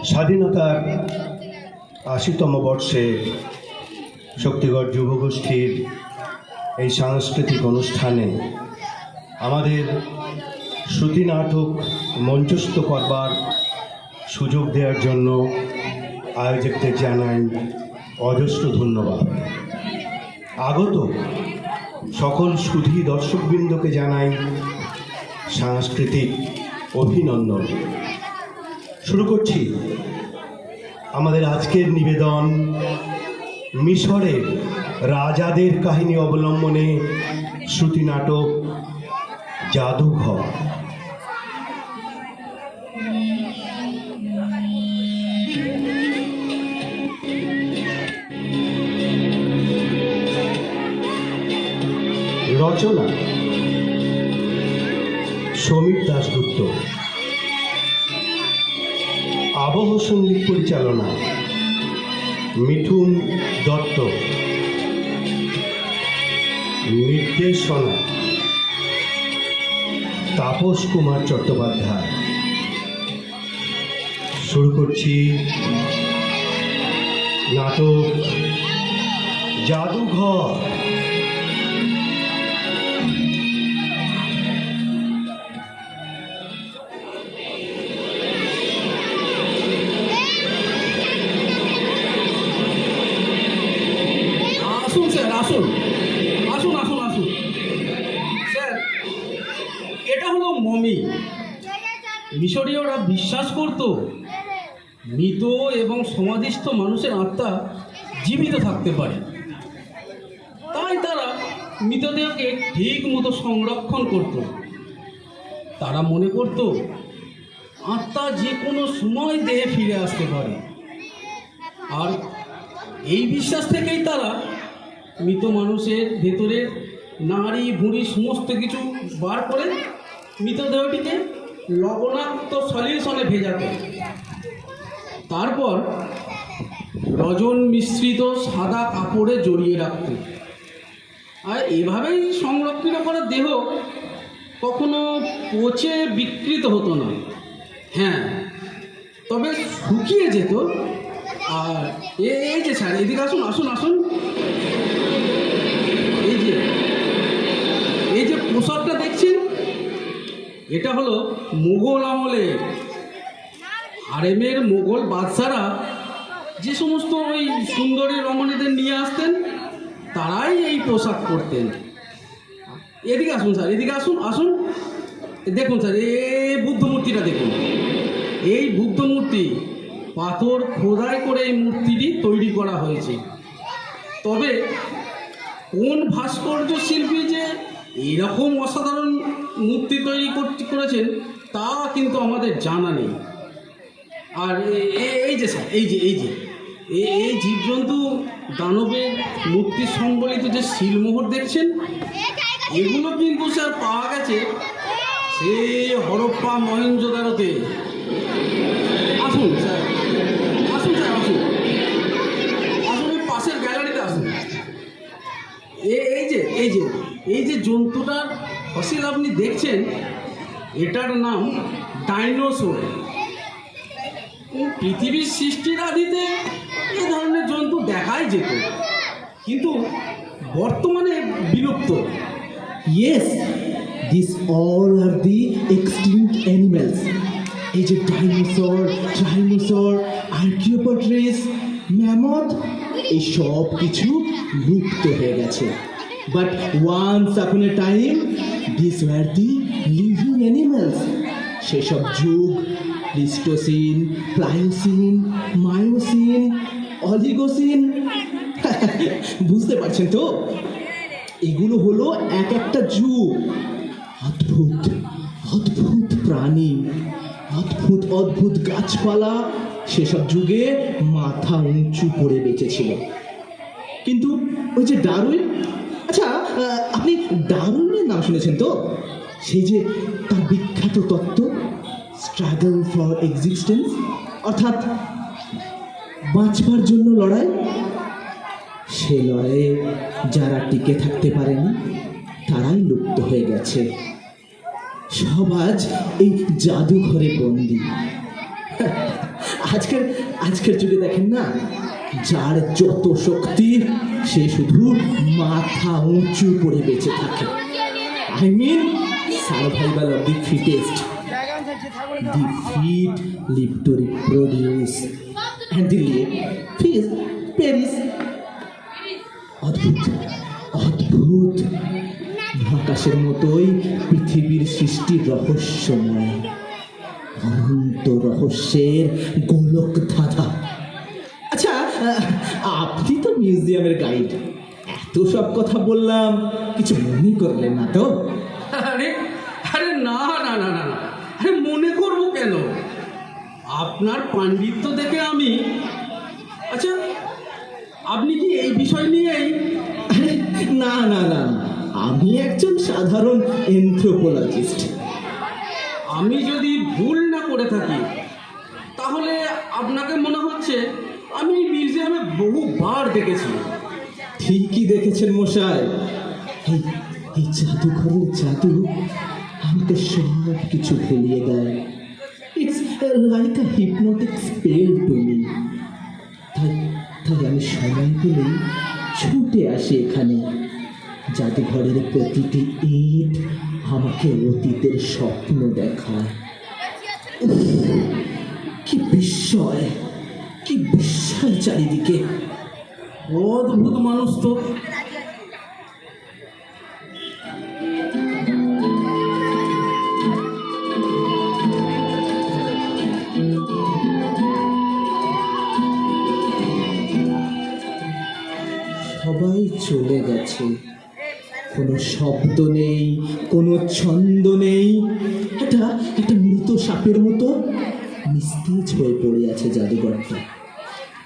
স্বাধীনতার ৮০তম বর্ষে শক্তিগড় যুবগোষ্ঠীর এই সাংস্কৃতিক অনুষ্ঠানে আমাদের শ্রুতি নাটক মঞ্চস্থ করবার সুযোগ দেওয়ার জন্য আয়োজকদের জানাই অজস্র ধন্যবাদ। আগত সকল সুধী দর্শকবৃন্দকে জানাই সাংস্কৃতিক অভিনন্দন। শুরু করছি আমাদের আজকের নিবেদন মিশরের রাজাদের কাহিনী অবলম্বনে শ্রুতি নাটক জাদুঘর। রচনা সমীর দাশগুপ্ত, আবহ সঙ্গীত পরিচালনা মিঠুন দত্ত, নির্দেশনা তাপস কুমার চট্টোপাধ্যায়। শুরু করছি নাটক জাদুঘর। আসুন আসুন আসুন আসুন স্যার, এটা হলো মমি। মিশরীয়রা বিশ্বাস করত মৃত এবং সমাধিস্থ মানুষের আত্মা জীবিত থাকতে পারে, তাই তারা মৃতদেহকে ঠিক মতো সংরক্ষণ করত। তারা মনে করত আত্মা যে কোনো সময় দেহে ফিরে আসতে পারে, আর এই বিশ্বাস থেকেই তারা মৃত মানুষের ভেতরের নাড়ি ভুঁড়ি সমস্ত কিছু বার করে মৃতদেহটিকে লবণাক্ত সলিউশনে ভেজাত, তারপর রজন মিশ্রিত সাদা কাপড়ে জড়িয়ে রাখত। আর এভাবেই সংরক্ষিত করা দেহ কখনো পচে বিকৃত হতো না। হ্যাঁ, তবে শুকিয়ে যেত। আর এই যে স্যার, এদিকে আসুন আসুন আসুন, এই যে পোশাকটা দেখছেন, এটা হলো মুঘল আমলে হারেমের মুঘল বাদশারা যে সমস্ত ওই সুন্দরী রমণীদের নিয়ে আসতেন, তারাই এই পোশাক পরতেন। এদিকে আসুন স্যার, এদিকে আসুন আসুন, দেখুন স্যার, এই বুদ্ধ মূর্তিটা দেখুন। এই বুদ্ধ মূর্তি পাথর খোদাই করে এই মূর্তিটি তৈরি করা হয়েছে। তবে কোন ভাস্কর্য শিল্পী যে এইরকম অসাধারণ মূর্তি তৈরি করেছেন তা কিন্তু আমাদের জানা নেই। আর এই যে স্যার, এই জীবজন্তু দানবের মূর্তি সম্বলিত যে শিলমোহর দেখছেন, এগুলো কিন্তু স্যার পাওয়া গেছে সেই হরপ্পা মহেঞ্জোদারোতে। আসুন স্যার, আসুন স্যার, আসুন আসুন, এই পাশের গ্যালারিতে আসুন। এই যে জন্তুটার ফসিল আপনি দেখছেন, এটার নাম ডাইনোসর। পৃথিবীর সৃষ্টির আদিতে এ ধরনের জন্তু দেখাই যেত, কিন্তু বর্তমানে বিলুপ্ত। Yes, these all are the extinct animals. এই যে ডাইনোসর, ট্রাইনোসর, আর্কিওপটেরাস, ম্যামথ, এই সব কিছু লুপ্ত হয়ে গেছে। But once upon a time, these were the living animals. সেসব যুগ প্লিস্টোসিন, প্লায়োসিন, মায়োসিন, অলিগোসিন, বুঝতে পারছেন তো? এগুলো হলো এক একটা যুগ। অদ্ভুত অদ্ভুত প্রাণী, অদ্ভুত অদ্ভুত গাছপালা সেসব যুগে মাথা উঁচু করে বেঁচেছিল। কিন্তু ওই যে ডারউইন, আচ্ছা আপনি ডারউইনের নাম শুনেছেন তো? সেই যে তার বিখ্যাত তত্ত্ব স্ট্রাগল ফর এক্সিস্টেন্স, অর্থাৎ বাঁচবার জন্য লড়াই। সে লড়াইয়ে যারা টিকে থাকতে পারেনি তারাই লুপ্ত হয়ে গেছে। সব আজ এই জাদুঘরে বন্দী। আজকের আজকের যুগে দেখেন না, যার যত শক্তি সে শুধু মাথা উঁচু করে বেঁচে থাকে। I mean survival of the fittest. The feet live to reproduce and the live perish. অদ্ভুত অদ্ভুত মহাকাশের মতোই পৃথিবীর সৃষ্টির রহস্যময়, অনন্ত রহস্যের গোলক ধাঁধা। আচ্ছা, আপনি তো মিউজিয়ামের গাইড, এত সব কথা বললাম, কিছু মনে করলেন না তো? আরে আরে না না না না না, আরে মনে করব কেন? আপনার পাণ্ডিত্য দেখে আমি, আচ্ছা আপনি কি এই বিষয় নিয়েই? আরে না না না, আমি একজন সাধারণ এনথ্রোপোলজিস্ট। আমি যদি ভুল না করে থাকি তাহলে আপনাকে মনে হচ্ছে আমি এই মিউজিয়ামে বহুবার দেখেছি। ঠিকই দেখেছেন মশাই, এই এই জাদুঘরের জাদু আমাকে সব কিছু ভুলিয়ে দেয়। It's like a hypnotic spell to me. তাই তাই আমি সময় পেলেই ছুটে আসি এখানে। জাদুঘরের প্রতিটি ইট আমাকে অতীতের স্বপ্ন দেখায়। উফ, কি বিস্ময়, কি বিস্ময় চারিদিকে। অদ্ভুত মানুষ তো। সবাই চলে গেছে, কোনো শব্দ নেই, কোনো ছন্দ নেই। একটা একটা মৃত সাপের মতো নিস্তেজ হয়ে পড়ে আছে জাদুঘরটা।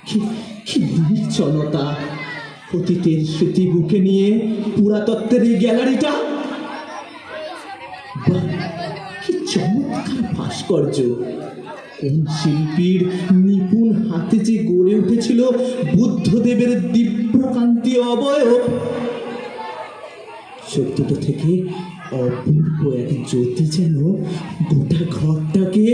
কি কি নির্জনতা! অতীতের স্মৃতি বুকে নিয়ে পুরাতত্ত্বের এই গ্যালারিটা, বাহ, কি চমৎকার ভাস্কর্য! কোন শিল্পীর নিপুণ হাতে যে গড়ে উঠেছিল বুদ্ধদেবের দিব্যকান্তি অবয়ব! চোখ দুটো থেকে অপূর্ব এক জ্যোতি যেন গোটা ঘরটাকে।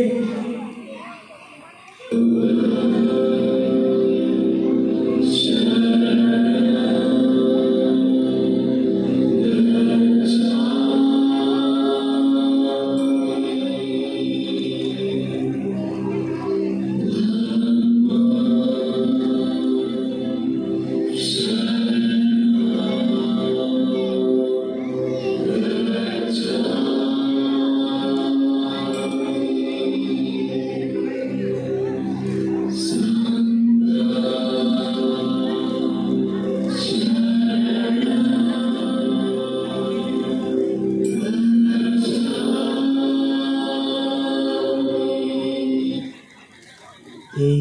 এই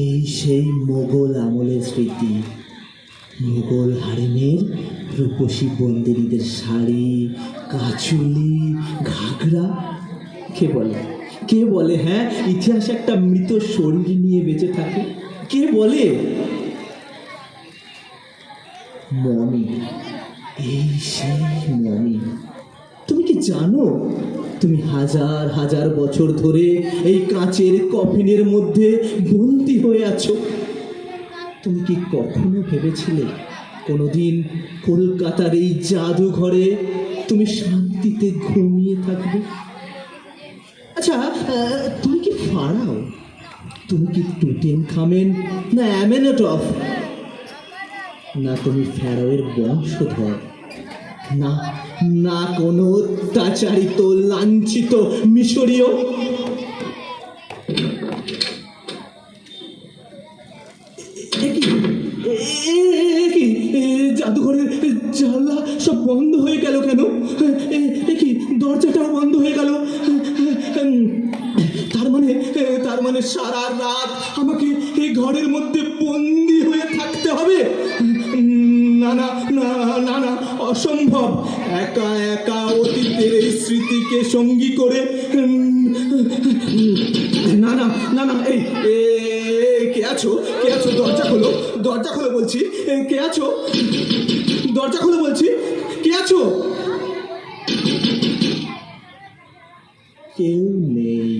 এই সেই মোগল আমলের স্মৃতি। মোগল হারেমের রূপসী বন্দিনীদের শাড়ি, কাচুলি, ঘাগরা। কে বলে হ্যাঁ, ইতিহাস একটা মৃত শরীর নিয়ে বেঁচে থাকে? কে বলে? মমি, এই সেই মমি। তুমি কি জানো, তুমি হাজার হাজার বছর ধরে এই কাঁচের কফিনের মধ্যে বন্দী হয়ে আছো? তুমি কি কখনো ভেবেছিলে কোনোদিন কলকাতার এই জাদুঘরে তুমি শান্তিতে ঘুমিয়ে থাকবে? আচ্ছা, তুমি কি ফারাও? তুমি কি টুটেনখামেন না অ্যামেনটফ? না তুমি ফ্যারাওয়ের বংশধর? না না কোনো অত্যাচারিত লাঞ্ছিত মিশরীয়? জাদুঘরের জানলা সব বন্ধ হয়ে গেল কেন? কি দরজাটাও বন্ধ হয়ে গেল? তার মানে সারা রাত আমাকে এই ঘরের মধ্যে বন্দি হয়ে থাকতে হবে? না না না না না, অসম্ভব। একা একা অতীতের এই স্মৃতিকে সঙ্গী করে না না না না। এই কে আছো? কে আছো? দরজা খোলো, দরজা খোলো বলছি। কে আছো? দরজা খোলো বলছি। কে আছো? কেউ নেই।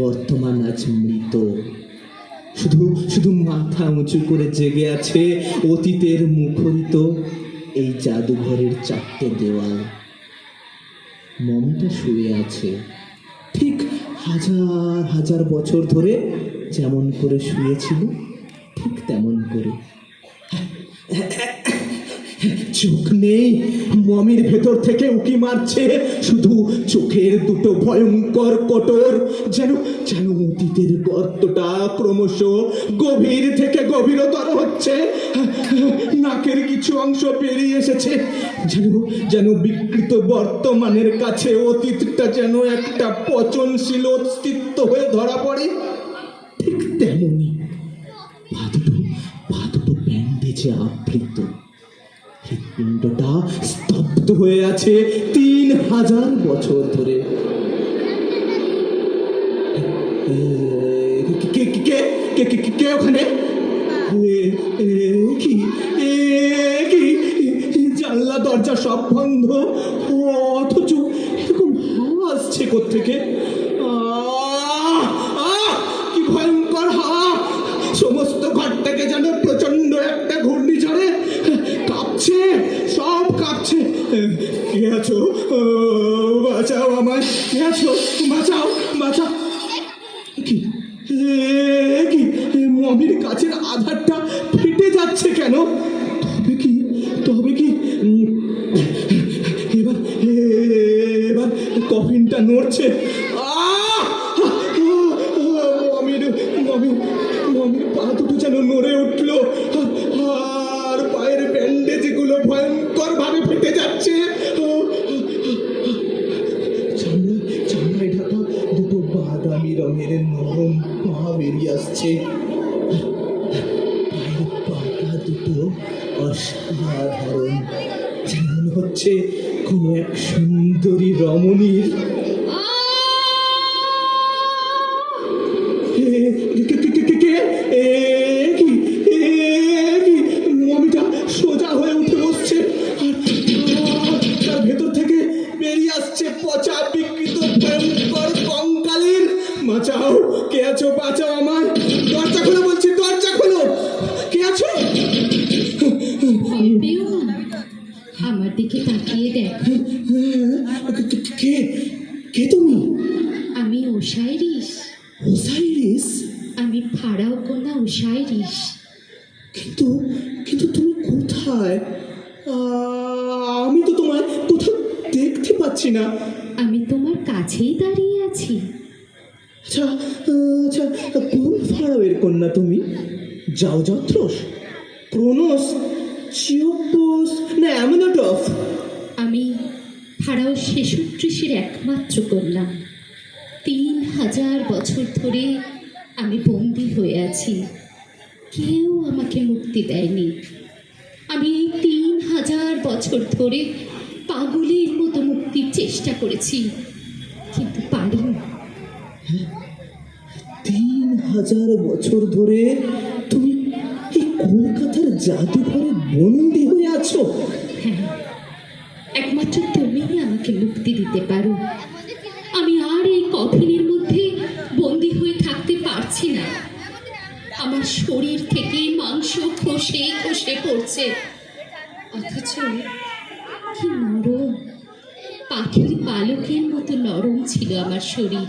বর্তমান আজ মৃত। শুধু শুধু মাথা উঁচু করে জেগে আছে অতীতের মুখরিত এই জাদুঘরের 4টে দেওয়াল। মমতা শুয়ে আছে ঠিক হাজার হাজার বছর ধরে যেমন করে শুয়েছিল, ঠিক তেমন করে। চোখ নেই, মমির ভেতর থেকে উকি মারছে শুধু চোখের দুটো ভয়ঙ্কর কোটর, যেন যেন অতীতের গর্তটা ক্রমশ গভীর থেকে গভীরতর হচ্ছে। নাকের কিছু অংশ বেরিয়ে এসেছে, যেন যেন বিকৃত বর্তমানের কাছে অতীতটা যেন একটা পচনশীল অস্তিত্ব হয়ে ধরা পড়ে। ঠিক তেমনি পা দুটো ব্যান্ডেজে আবৃত। হৃৎপিণ্ডটা স্তব্ধ হয়ে আছে 3000 বছর ধরে। কে ওখানে? কি জানলা দরজা সব বন্ধ, অথচ এরকম হাওয়া আসছে কোত্থেকে? কি ভয়ঙ্কর হাওয়া! সমস্ত ঘরটাকে যেন প্রচন্ড একটা ঘূর্ণিঝড়ে কাঁপছে, সব কাঁপছে। কে আছো? বাঁচাও আমায়! কে আছো? বাঁচাও, বাঁচাও! কি কি মমির কাছের আধারটা ফেটে যাচ্ছে কেন? তবে কি এবার এবার কফিনটা নড়ছে। মমির পা দুটো যেন নড়ে উঠলো, আর পায়ের ব্যান্ডেজগুলো ভয়ঙ্কর ভাবে ফেটে যাচ্ছে। চামড়ায় ঢাকা দুটো বাদামি রঙের নরম পা বেরিয়ে আসছে। পায়ের পাটা দুটো অসাধারণ, যেমন হচ্ছে কোনো এক সুন্দরী রমণীর। মমিটা সোজা হয়ে উঠে বসছে, তার ভেতর থেকে বেরিয়ে আসছে পচা বিকৃত ভয়ঙ্কর কঙ্কালের। বাঁচাও! কে আছো? বাঁচাও আমায়! দরজা খোলো বলছি, দরজা খোলো! কে আছো? ভয় পেও না, আমার দিকে তাকিয়ে দেখো। কে কে তুমি? আমি ওসাইরিস। ওসাইরিস? আমি ফারাও কন্যা ওসাইরিস। কিন্তু কিন্তু তুমি কোথায়? আমি তো তোমায় কোথাও দেখতে পাচ্ছি না। আমি তোমার কাছেই দাঁড়িয়ে আছি। আচ্ছা আচ্ছা, কোন ফারাওয়ের কন্যা তুমি? জাওজাত্রস, ক্রোনোস, চিওপস না অ্যামিনোটফ? আমি ফারাও শেষোত্রিশের একমাত্র কন্যা। 3000 বছর ধরে আমি বন্দী হয়ে আছি, কেউ আমাকে মুক্তি দেয়নি। আমি এই 3000 বছর ধরে পাগলের মতো মুক্তির চেষ্টা করেছি, কিন্তু পারিনি। 3000 বছর ধরে তুমি এই কলকাতার জাদুঘরে বন্দী হয়ে আছো? হ্যাঁ, একমাত্র তুমিই আমাকে মুক্তি দিতে পারো। আমি আর এই কফিনের মধ্যে বন্দী হয়ে থাকতে পারছি না। আমার শরীর থেকে মাংস খসে খসে পড়ছে, অথচ কি নরম, পাখির পালকের মতো নরম ছিল আমার শরীর।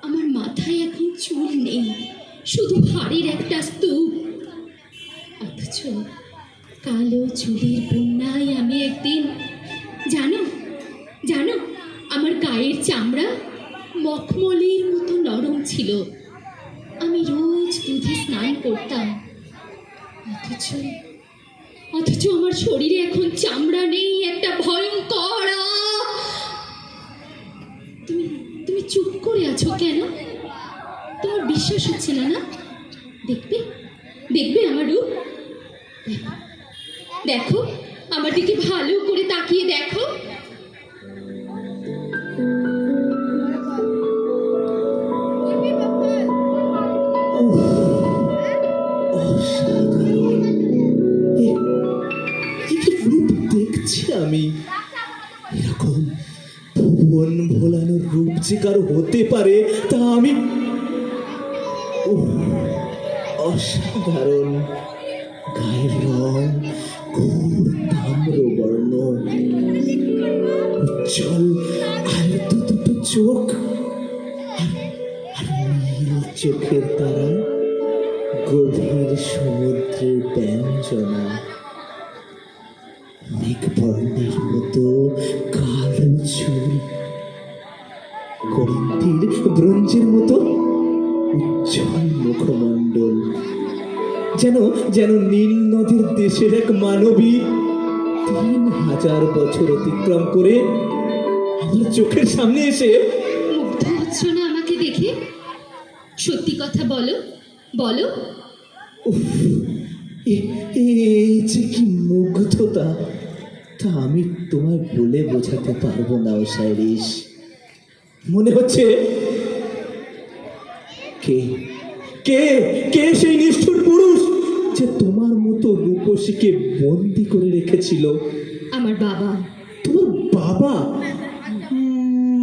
আমার মাথায় এখন চুল নেই, শুধু হাড়ের একটা স্তূপ। অথচ কালো চুলের বন্যায় আমি একদিন, জানো জানো আমার গায়ের চামড়া মখমলের মতো নরম ছিল। আমি রোজ দুধে স্নান করতাম, অথচ আমার শরীরে এখন চামড়া নেই, একটা ভয়ঙ্কর। তুমি তুমি চুপ করে আছো কেন? তোমার বিশ্বাস হচ্ছে না? না দেখবে, দেখবে আমার রূপ। দেখো, আমার দিকে ভালো করে তাকিয়ে দেখো। অসাধারণ! কি রূপ দেখছি আমি! এরকম ভুবন ভোলানো রূপ যে কারো হতে পারে তা আমি উফ, অসাধারণ। গায়ের রং ঘোর তাম্রবর্ণ, উজ্জ্বল আলতো দুটো চোখ, আর নীল চোখের তারা, গভীর সমুদ্রের ব্যঞ্জনা, মেঘবর্ণের মতো কালো চুল, করিন্থির ব্রোঞ্জের মতো উজ্জ্বল মুখমণ্ডল, যেন যেন নীল নদীর দেশের এক মানবী 3000 বছর অতিক্রম করে আমার চোখের সামনে এসে। মুগ্ধ হচ্ছ না আমাকে দেখে? সত্যি কথা বলো, বলো। উফ, এই যে কি মুগ্ধতা, তা আমি তোমায় বলে বোঝাতে পারবো না ওসাইরিস। মনে হচ্ছে কে কে কে সেই নিষ্ঠুর পুরুষ যে তোমার মতো রূপসীকে বন্দি করে রেখেছিল? আমার বাবা। তোমার বাবা?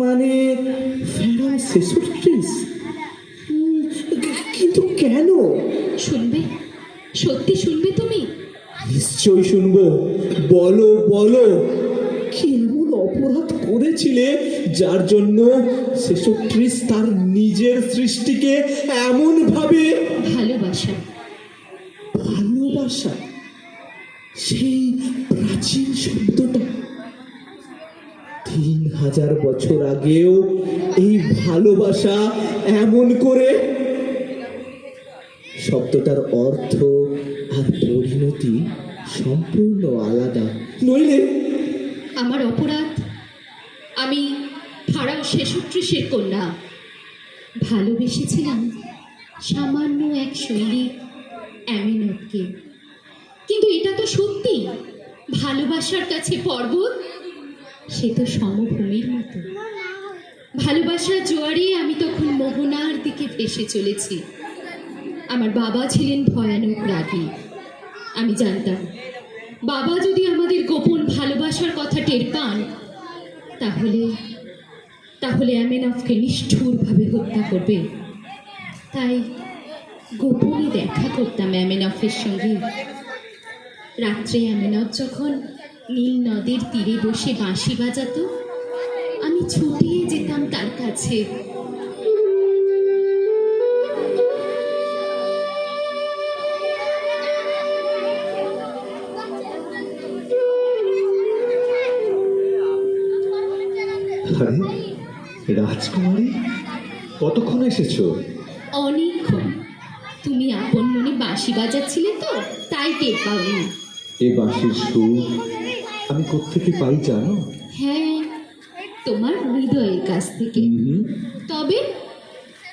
মানে ফেরাও সেসুট্রিস? কিন্তু কেন? শুনবে? সত্যি শুনবে তুমি? নিশ্চয়ই শুনবো। বলো বলো, কি এমন অপরাধ করেছিলে যার জন্য সেসোট্রিস তার নিজের সৃষ্টিকে এমন ভাবে? ভালোবাসা। ভালোবাসা, সেই প্রাচীন শব্দটা 3000 বছর আগেও এই ভালোবাসা এমন করে। শব্দটার অর্থ আর পরিণতি সম্পূর্ণ আলাদা, নইলে? আমার অপরাধ, আমি ফারাও সেসুট্রিসের কন্যা। ভালোবেসেছিলাম সামান্য এক সৈনিক অ্যামিনবকে। কিন্তু এটা তো সত্যি, ভালোবাসার কাছে পর্বত সে তো সমভূমির মতো। ভালোবাসার জোয়ারে আমি তখন মোহনার দিকে ভেসে চলেছি। আমার বাবা ছিলেন ভয়ানক রাগী। আমি জানতাম বাবা যদি আমাদের গোপন ভালোবাসার কথা টের পান তাহলে তাহলে অ্যামেনফকে নিষ্ঠুরভাবে হত্যা করবে। তাই গোপনে দেখা করতাম অ্যামেনফের সঙ্গে। রাত্রে অ্যামেনফ যখন নীল নদের তীরে বসে বাঁশি বাজাতো, আমি ছুটিয়ে যেতাম তার কাছে। আরে রাজকুমারী, কতক্ষণ এসেছো? অনেকক্ষণ। তুমি আপন মনে বাঁশি বাজাচ্ছিলে তো, তাই টের পাওনি। এ বাঁশির সুর আমি কোত্থেকে পাই জানো? হ্যাঁ, তোমার হৃদয়ের কাছ থেকে। তবে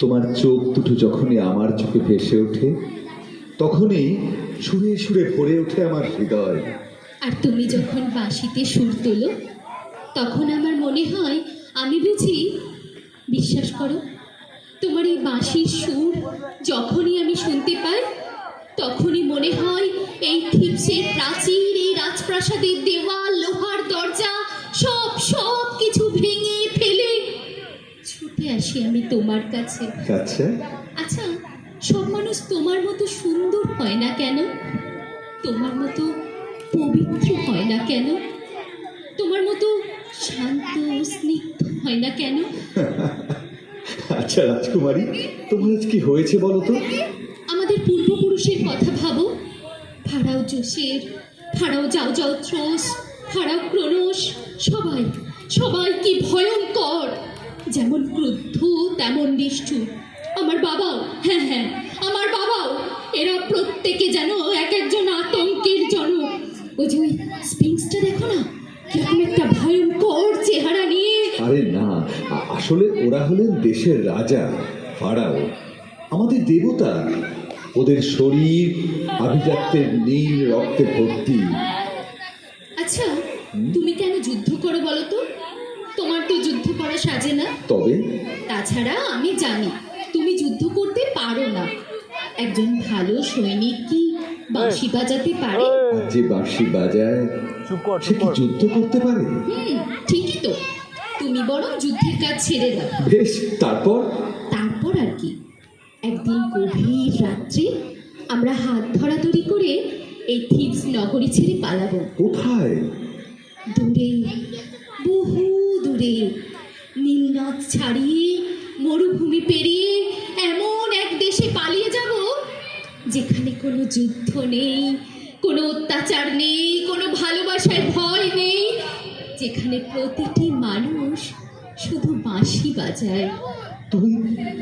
তোমার চোখ দুটো যখনই আমার চোখে ভেসে ওঠে, তখনই সুরে সুরে ভরে ওঠে আমার হৃদয়। আর তুমি যখন বাঁশিতে সুর তোলো, তখন আমার মনে হয় আমি বুঝি। বিশ্বাস করো, তোমার এই বাঁশির সুর যখনই আমি শুনতে পাই, তখনই মনে হয় এই থিপসের প্রাচীর, এই রাজপ্রাসাদের দেওয়াল, লোহার দরজা সব সব কিছু ভেঙে ফেলে ছুটে আসি আমি তোমার কাছে। আচ্ছা, আচ্ছা, সব মানুষ তোমার মতো সুন্দর হয় না কেন? তোমার মতো পবিত্র হয় না কেন? তোমার মতো শান্ত স্নিগ্ধ হয় না কেন? আচ্ছা রাজকুমারী, তোমার আজ কি হয়েছে বলো তো? আমাদের পূর্বপুরুষের কথা ভাবো। ফারাও জোসের, ফারাও জাউজাউথ্রোস, ফারাও ক্রোনোস, সবাই সবাই কি ভয়ঙ্কর! যেমন ক্রুদ্ধ তেমন নিষ্ঠুর। আমার বাবাও, হ্যাঁ হ্যাঁ, আমার বাবাও। এরা প্রত্যেকে যেন এক একজন আতঙ্কের জনক। ওই যে ওই স্পিংসটা দেখো না, কিরকম একটা ভয়ঙ্কর চেহারা নিয়ে। আরে না, আসলে ওরা হলেন দেশের রাজা, ফারাও, আমাদের দেবতা। ওদের শরীর আভিজাত্যের নীল রক্তে ভর্তি। আচ্ছা, তুমি কেন যুদ্ধ করো বলো তো? তোমার তো যুদ্ধ করা সাজে না। তবে তাছাড়া আমি জানি তুমি যুদ্ধ করতে পারো না। একজন ভালো সৈনিক কি বাঁশি বাজাতে পারে? যে বাঁশি বাজায় সে কি যুদ্ধ করতে পারে? ঠিকই তো। তুমি বরং যুদ্ধের কাজ ছেড়ে দাও। বেশ, তারপর? তারপর আর কি, একদিন গভীর রাত্রে আমরা হাত ধরাধরি করে এই থিবস নগরী ছেড়ে পালাবো। কোথায়? দূরে, বহু দূরে, নীলনদ ছাড়িয়ে মরুভূমি পেরিয়ে এমন এক দেশে পালিয়ে যাব যেখানে কোনো যুদ্ধ নেই, কোনো অত্যাচার নেই, কোনো ভালোবাসার ভয় নেই, যেখানে প্রতিটি মানুষ শুধু বাঁশি বাজায়। তুমি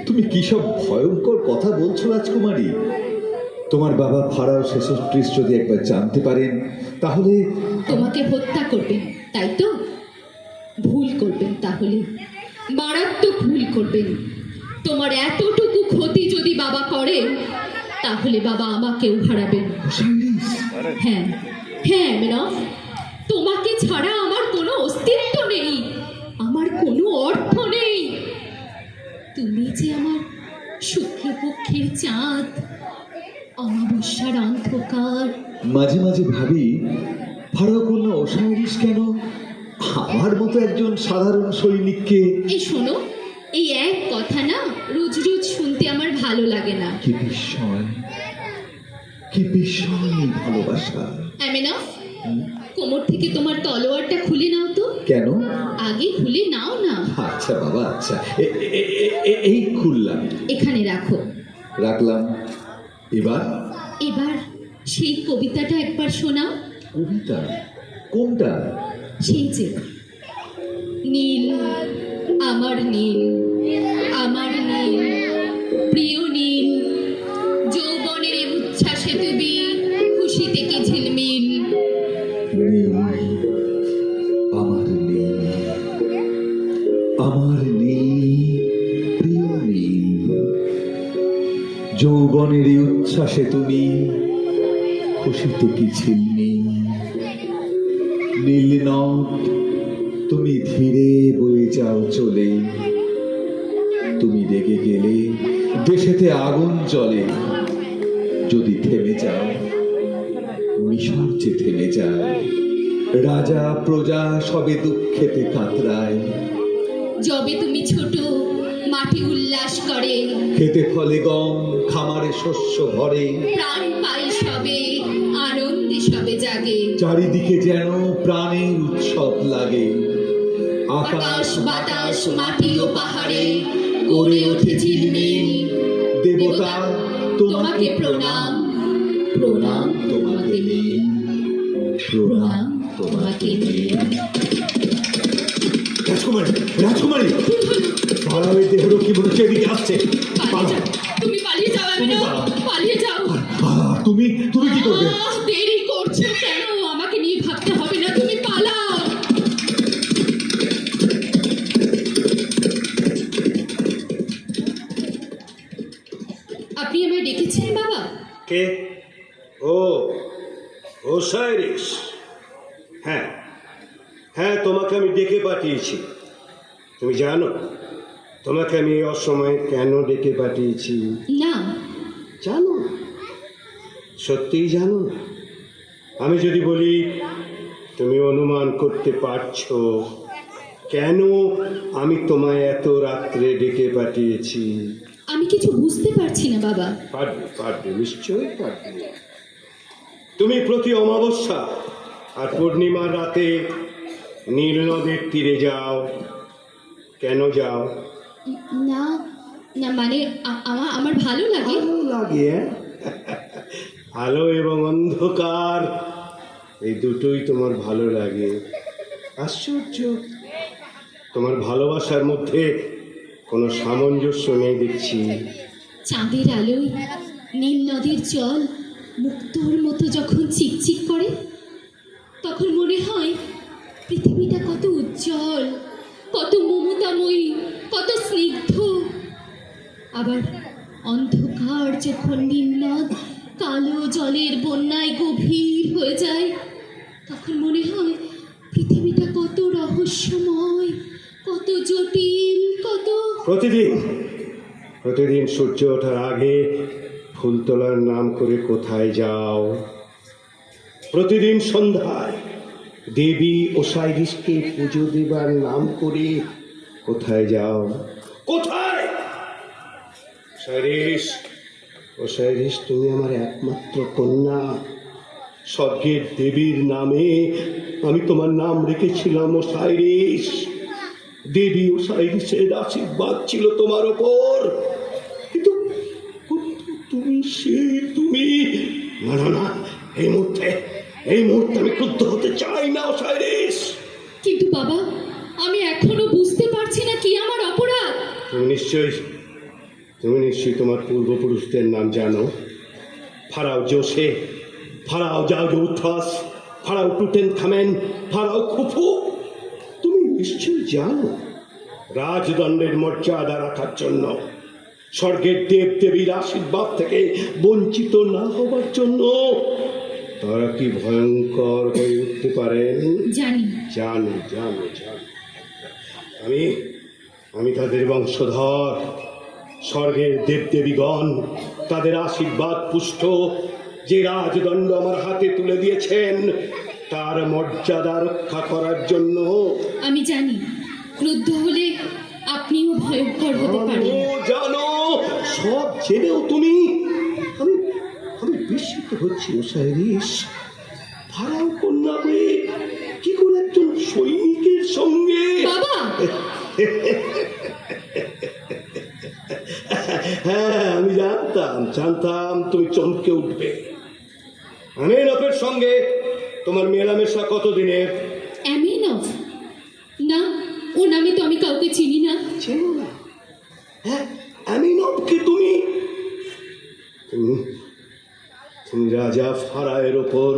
তুমি কি সব ভয়ঙ্কর কথা বলছো রাজকুমারী? তোমার বাবা ফারাও সেসট্রিস যদি একবার জানতে পারেন তাহলে। তোমাকে হত্যা করবেন, তাই তো? ভুল করবেন, তাহলে মারাত্মক ভুল করবেন। তোমার এতটুকু ক্ষতি যদি বাবা করে তাহলে বাবা আমাকেও হারাবেন। হ্যাঁ হ্যাঁ মেনফ, তোমাকে ছাড়া আমার কোনো অস্তিত্ব নেই, আমার কোনো অর্থ নেই। তুমি যে আমার শুক্লপক্ষের চাঁদ, অমাবস্যার অন্ধকার। মাঝে মাঝে ভাবি, ফারাও কন্যা ওসাইরিস কেন আমার মতো একজন সাধারণ সৈনিককে। এই শোনো, এই এক কথা না রোজ রোজ শুনতে আমার ভালো লাগে না। কি বিস্ময়, কি বিস্ময় ভালোবাসা। এমেনফ, কোমর থেকে তোমার তলোয়ারটা খুলে নাও তো। কেন? আগে খুলে নাও না। আচ্ছা বাবা, আচ্ছা, এই খুললাম। এখানে রাখো। রাখলাম। এবার? এবার সেই কবিতাটা একবার শোনাও। কবিতা? কোনটা? সেই যে, নীল আমার নীল, আমার নীল, প্রিয় নীল, যৌবনের উচ্ছ্বাসে তুমি খুশিতে কি ঝিলমিল। নীল, আমার নীল, আমার নীল, প্রিয় নীল, যৌবনের উচ্ছ্বাসে তুমি খুশিতে কি ঝিলমিল। নীল নদ তুমি ধীরে বয়ে যাও চলে, তুমি রেগে গেলে দেশেতে আগুন জ্বলে। যদি থেমে যাও মিশর যে থেমে যায়, রাজা প্রজা সবে দুঃখেতে কাতরায়। যবে তুমি ছোট মাটি উল্লাস করে, খেতে ফলে গম খামারে শস্য ভরে, প্রাণ পাই সবে আনন্দে সবে জাগে। চারিদিকে যেন প্রাণের উৎসব লাগে। আকাশ বাতাস মাটি ও পাহাড়ে গড়ে ওঠে ঝিলমিল। দেবতা তোমাকে প্রণাম, প্রণাম তোমাকে নীল, প্রণাম তোমাকে নীল। রাজকুমারী, রাজকুমারী, ফারাওয়ের দেহরক্ষী মনে হচ্ছে এদিকে আসছে। পালিয়ে যাও, তুমি পালিয়ে যাও এমেনফ, পালিয়ে যাও। তুমি তুমি কি করবে? দেরি করছো কেন? আমাকে নিয়ে ভাবতে হবে না, তুমি পালাও। আপনি আমায় ডেকেছেন বাবা? কে? ও ওসাইরিস। হ্যাঁ হ্যাঁ, তোমাকে আমি ডেকে পাঠিয়েছি। তুমি জানো তোমাকে আমি অসময়ে কেন ডেকে পাঠিয়েছি? না। জানো? সত্যিই জানো না? আমি যদি বলি তুমি অনুমান করতে পারছো কেন আমি তোমায় এত রাত্রে ডেকে পাঠিয়েছি? আমি কিছু বুঝতে পারছি না বাবা। পারবে পারবে, নিশ্চয়ই পারবে। তুমি প্রতি অমাবস্যা আর পূর্ণিমার রাতে নীল নদের তীরে যাও। কেন যাও? না না, মানে আমার ভালো লাগে। ভালো লাগে? আলো এবং অন্ধকার এই দুটোই তোমার ভালো লাগে। আশ্চর্য, তোমার ভালোবাসার মধ্যে কোনো সামঞ্জস্য নেই দেখছি। চাঁদের আলোয় নীল নদীর জল মুক্তোর মতো যখন চিকচিক করে তখন মনে হয় পৃথিবীটা কত উজ্জ্বল, কত মমতাময়ী, কত স্নিগ্ধ। আবার অন্ধকার যখন নীল নদ কালো জলের বন্যায় গভীর হয়ে যায় তখন মনে হয় পৃথিবীটা কত রহস্যময়, কত জটিল, কত। প্রতিদিন প্রতিদিন সূর্য ওঠার আগে ফুল তোলার নাম করে কোথায় যাও? প্রতিদিন সন্ধ্যায় দেবী ওসাইরিসকে পুজো দেবার নাম করে কোথায় যাও? কোথায়? ওসাইরিস, ওসাইরিস, তুমি আমার একমাত্র কন্যা। স্বর্গের দেবীর নামে আমি তোমার নাম রেখেছিলাম ওসাইরিস। দেবী ওসাইরিসের আশীর্বাদ ছিল তোমার ওপর। কিন্তু তুমি তুমি না না না, এই মুহূর্তে আমি ক্রুদ্ধ হতে চাই না ওসাইরিস। কিন্তু বাবা, আমি এখনো বুঝতে পারছি না কি আমার অপরাধ। তুমি নিশ্চয়ই তোমার পূর্বপুরুষদের নাম জানো। ফারাও জোসে, ফারাও জাউজুথাস, ফারাও টুটেনখামেন, ফারাও খুফু। তুমি নিশ্চয়ই জানো রাজদণ্ডের মর্যাদা রাখার জন্য, স্বর্গের দেব দেবীর আশীর্বাদ থেকে বঞ্চিত না হবার জন্য তারা কি ভয়ঙ্কর হয়ে উঠতে পারেন। জানি। জানো জানো জানো আমি তাদের বংশধর। স্বর্গের দেবদেবীগণ তাদের আশীর্বাদ পুষ্ট যে রাজদণ্ড আমার হাতে তুলে দিয়েছেন, তার মর্যাদা রক্ষা করার জন্য। আমি জানি ক্রুদ্ধ হলে আপনিও ভয়ঙ্কর হতে পারেন। জানো, সব জেনেও তুমি আমি বিস্মিত হচ্ছি ওসাইরিস। ফারাও কন্যা হয়ে কি করে একজন সৈনিকের সঙ্গে? বাবা, হ্যাঁ, আমি জানতাম তুমি চমকে উঠবে। আমিনফের সঙ্গে তোমার মেলামেশা কতদিনের? অ্যামিনফ? না, ও নামে তো আমি কাউকে চিনি না। চেনো না? হ্যাঁ, আমিনফকে তুমি রাজা ফারায়ের ওপর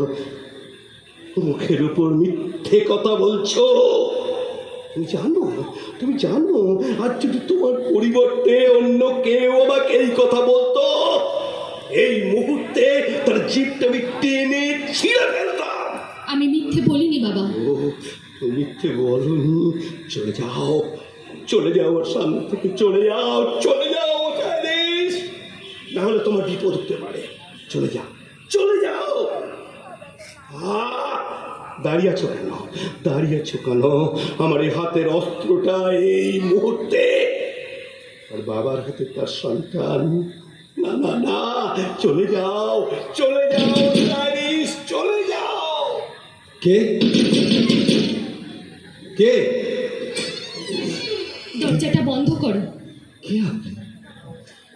মুখের উপর মিথ্যে কথা বলছো। তুমি জানো আর যদি তোমার পরিবর্তে অন্য কেউ আমাকে এই কথা বলতো, এই মুহূর্তে তার জিভটা আমি টেনে ছিঁড়ে ফেলতাম। আমি মিথ্যে বলিনি বাবা। ও, তুমি মিথ্যে বলনি। চলে যাও ওর সামনে থেকে, চলে যাও ওসাইরিস। না হলে তোমার বিপদ হতে পারে। চলে যাও। দাঁড়িয়ে আছো কেন? আমার এই হাতের অস্ত্রটা এই মুহূর্তে আর বাবার হাতে তার সন্তান। না না না, চলে যাও ওসাইরিস, চলে যাও। কে? দরজাটা বন্ধ করো। কে আপনি?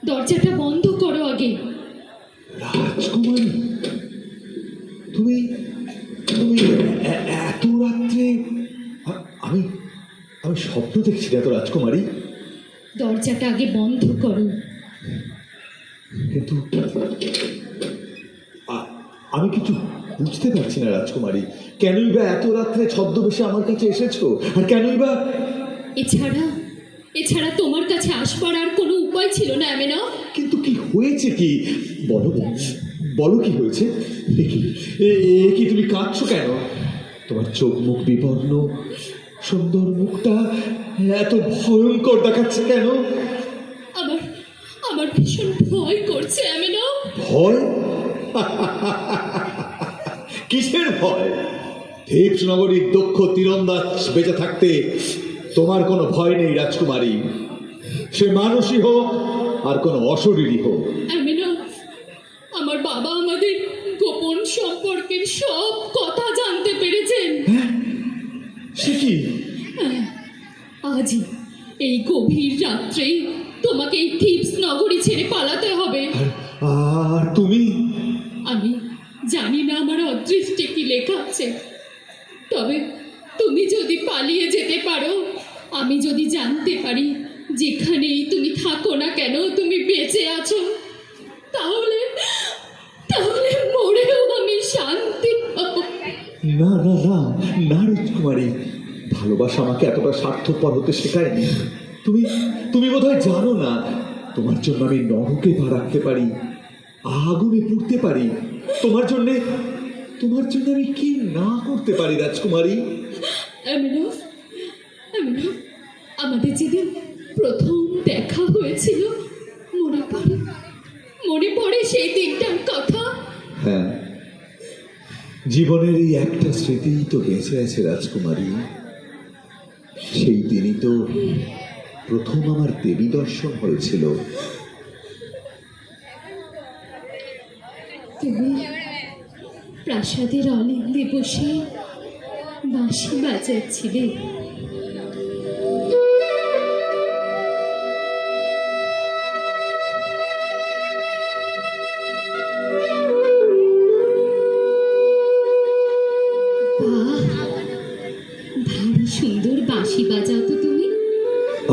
দরজাটা বন্ধ করো আগে। রাজকুমারী, তুমি এত রাত্রে? আমি স্বপ্ন দেখছি না তো রাজকুমারী। দরজাটা আগে বন্ধ করো। কিন্তু আমি কিছু বুঝতে পারছি না রাজকুমারী। কেনই বা এত রাত্রে ছদ্মবেশে আমার কাছে এসেছো? আর কেনই বা? এছাড়া তোমার কাছে আসবার আর কোনো উপায় ছিল না অ্যামিনফ। কিন্তু কি হয়েছে? কি বলো কি হয়েছে? কি তুমি কাঁদছো কেন? তোমার চোখ মুখ বিবর্ণ, সুন্দর মুখটা এত ভয়ঙ্কর দেখাচ্ছে কেন? আমার ভীষণ ভয় করছে অ্যামিনফ। ভয়? কিসের ভয়? থিবস নগরীর দক্ষ তীরন্দাজ বেঁচে থাকতে তোমার কোনো ভয় নেই রাজকুমারী। সে মানুষই হোক আর কোনো অশরীরই হোক। অ্যামিনফ, আমার বাবা আমাদের গোপন সম্পর্কের সব কথা জানতে পেরেছেন। সে কি? আজই এই গভীর রাত্রেই তোমাকে এই থিবস নগরী ছেড়ে পালাতে হবে। আর তুমি? আমি জানি না আমার অদৃষ্টে কি লেখা আছে, তবে তুমি যদি পালিয়ে যেতে পারো, আমি যদি জানতে পারি যেখানেই তুমি থাকো না কেন তুমি বেঁচে আছো, তাহলে মরেও আমি শান্তি পাবো। না না না না রাজকুমারী, ভালোবাসা আমাকে এতটা স্বার্থপর হতে শেখায়নি। তুমি বোধহয় জানো না, তোমার জন্য আমি নরকে পা রাখতে পারি, আগুনে পুড়তে পারি। তোমার জন্য আমি কি না করতে পারি রাজকুমারী? অ্যামিনফ, আমাদের যেদিন প্রথম দেখা হয়েছিল মনে পড়ে সেই দিনটার কথা? হ্যাঁ, জীবনের এই একটা স্মৃতিই তো বেঁচে আছে রাজকুমারী। সেই দিনই তো প্রথম আমার দেবী দর্শন হয়েছিল। তুমি প্রাসাদের অলিন্দে বসে বাঁশি বাজাচ্ছিলে। বাহ, ভারী সুন্দর বাঁশি বাজাও তো তুমি।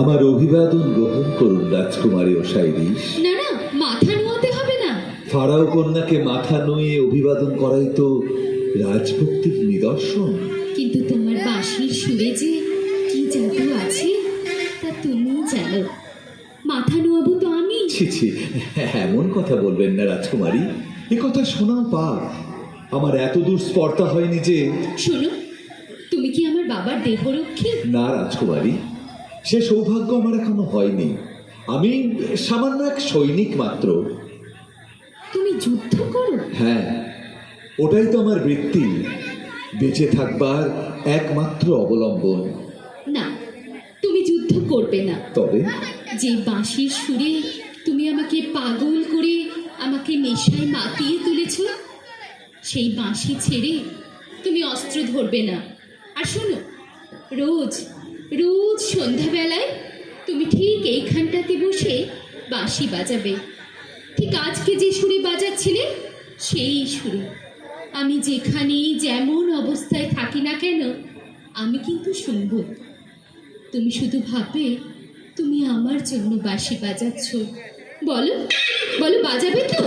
আমার অভিবাদন গ্রহণ করুন রাজকুমারী ওসাইরিস। না না, মাথা নোয়াতে হবে না। ফারাও কন্যাকে মাথা নুয়ে অভিবাদন করাই তো রাজভক্তির নিদর্শন। কিন্তু তোমার বাঁশির সুরে যে কি জাদু আছে তা তুমিই জানো। মাথা নোয়াবো তো আমি। ছি ছি, এমন কথা বলবেন না রাজকুমারী, এ কথা শোনাও পাপ। আমার এত দূর স্পর্ধা হয়নি যে। শোনো, তুমি কি আমার বাবার দেহরক্ষী? না রাজকুমারী, সে সৌভাগ্য আমার এখনো হয়নি। আমি সামান্য এক সৈনিক মাত্র। তুমি যুদ্ধ করো? হ্যাঁ, ওটাই তো আমার বৃত্তি, বেঁচে থাকবার একমাত্র অবলম্বন। না, তুমি যুদ্ধ করবে না। তবে যে বাঁশির সুরে তুমি আমাকে পাগল করে আমাকে নেশায় মাতিয়ে তুলেছ, সেই বাঁশি ছেড়ে তুমি অস্ত্র ধরবে না। আর শোনো, রোজ রোজ সন্ধ্যাবেলায় তুমি ঠিক এইখানটাতে বসে বাঁশি বাজাবে। ঠিক আজকে যে সুরে বাজাচ্ছিলে সেই সুরে। আমি যেখানে যেমন অবস্থায় থাকি না কেন, আমি কিন্তু শুনব। তুমি শুধু ভাববে তুমি আমার জন্য বাঁশি বাজাচ্ছ। বলো বলো, বাজাবে তো?